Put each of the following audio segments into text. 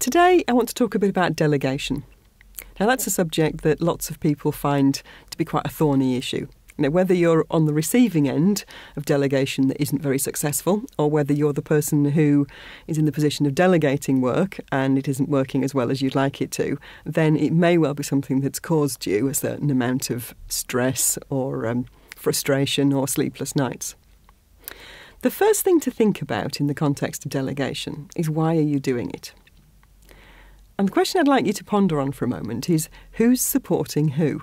Today I want to talk a bit about delegation. Now that's a subject that lots of people find to be quite a thorny issue. Whether you're on the receiving end of delegation that isn't very successful, or whether you're the person who is in the position of delegating work and it isn't working as well as you'd like it to, then it may well be something that's caused you a certain amount of stress or frustration or sleepless nights. The first thing to think about in the context of delegation is, why are you doing it? And the question I'd like you to ponder on for a moment is, who's supporting who?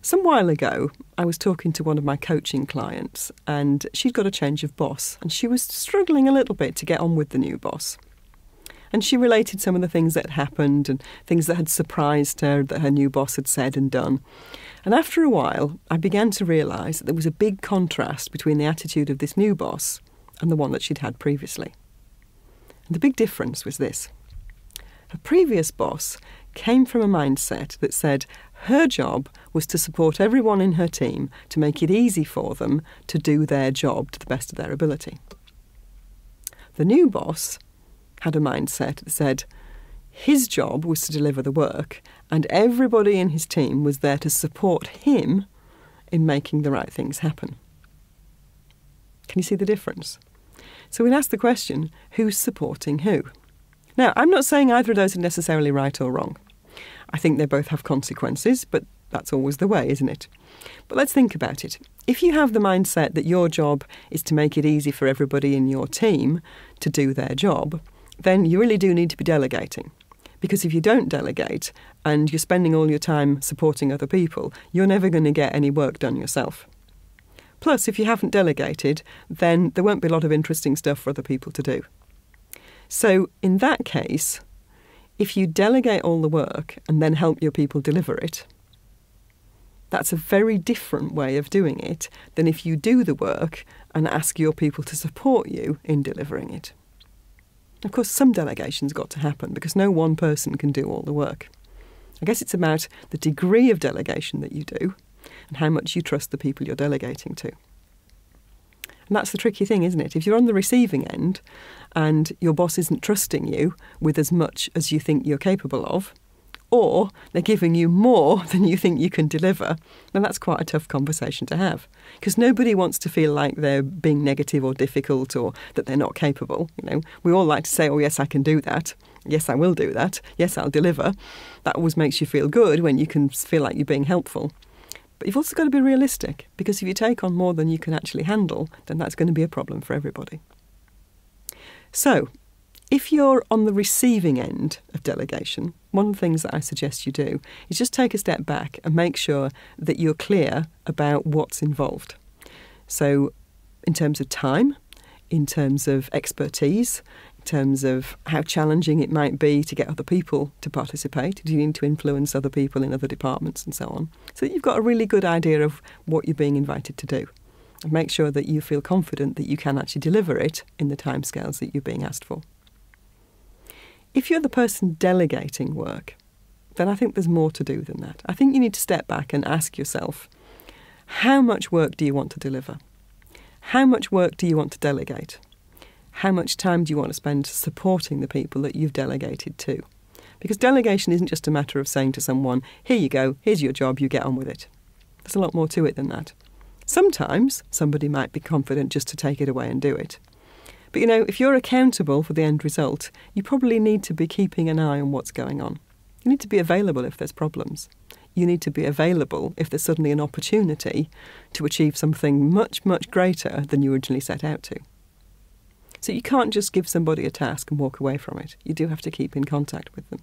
Some while ago, I was talking to one of my coaching clients, and she'd got a change of boss, and she was struggling a little bit to get on with the new boss. And she related some of the things that had happened and things that had surprised her that her new boss had said and done. And after a while, I began to realise that there was a big contrast between the attitude of this new boss and the one that she'd had previously. And the big difference was this. Her previous boss came from a mindset that said her job was to support everyone in her team to make it easy for them to do their job to the best of their ability. The new boss had a mindset that said his job was to deliver the work and everybody in his team was there to support him in making the right things happen. Can you see the difference? So we'd ask the question, who's supporting who? Now, I'm not saying either of those are necessarily right or wrong. I think they both have consequences, but that's always the way, isn't it? But let's think about it. If you have the mindset that your job is to make it easy for everybody in your team to do their job, then you really do need to be delegating. Because if you don't delegate and you're spending all your time supporting other people, you're never going to get any work done yourself. Plus, if you haven't delegated, then there won't be a lot of interesting stuff for other people to do. So in that case, if you delegate all the work and then help your people deliver it, that's a very different way of doing it than if you do the work and ask your people to support you in delivering it. Of course, some delegation's got to happen because no one person can do all the work. I guess it's about the degree of delegation that you do and how much you trust the people you're delegating to. And that's the tricky thing, isn't it? If you're on the receiving end and your boss isn't trusting you with as much as you think you're capable of, or they're giving you more than you think you can deliver, then that's quite a tough conversation to have. Because nobody wants to feel like they're being negative or difficult or that they're not capable. We all like to say, oh, yes, I can do that. Yes, I will do that. Yes, I'll deliver. That always makes you feel good when you can feel like you're being helpful. But you've also got to be realistic, because if you take on more than you can actually handle, then that's going to be a problem for everybody. So, if you're on the receiving end of delegation, one of the things that I suggest you do is just take a step back and make sure that you're clear about what's involved. So, in terms of time, in terms of expertise, in terms of how challenging it might be to get other people to participate. Do you need to influence other people in other departments and so on? So that you've got a really good idea of what you're being invited to do. And make sure that you feel confident that you can actually deliver it in the timescales that you're being asked for. If you're the person delegating work, then I think there's more to do than that. I think you need to step back and ask yourself, how much work do you want to deliver? How much work do you want to delegate? How much time do you want to spend supporting the people that you've delegated to? Because delegation isn't just a matter of saying to someone, here you go, here's your job, you get on with it. There's a lot more to it than that. Sometimes somebody might be confident just to take it away and do it. But if you're accountable for the end result, you probably need to be keeping an eye on what's going on. You need to be available if there's problems. You need to be available if there's suddenly an opportunity to achieve something much, much greater than you originally set out to. So you can't just give somebody a task and walk away from it. You do have to keep in contact with them.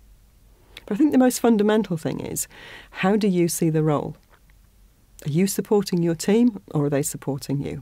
But I think the most fundamental thing is, how do you see the role? Are you supporting your team or are they supporting you?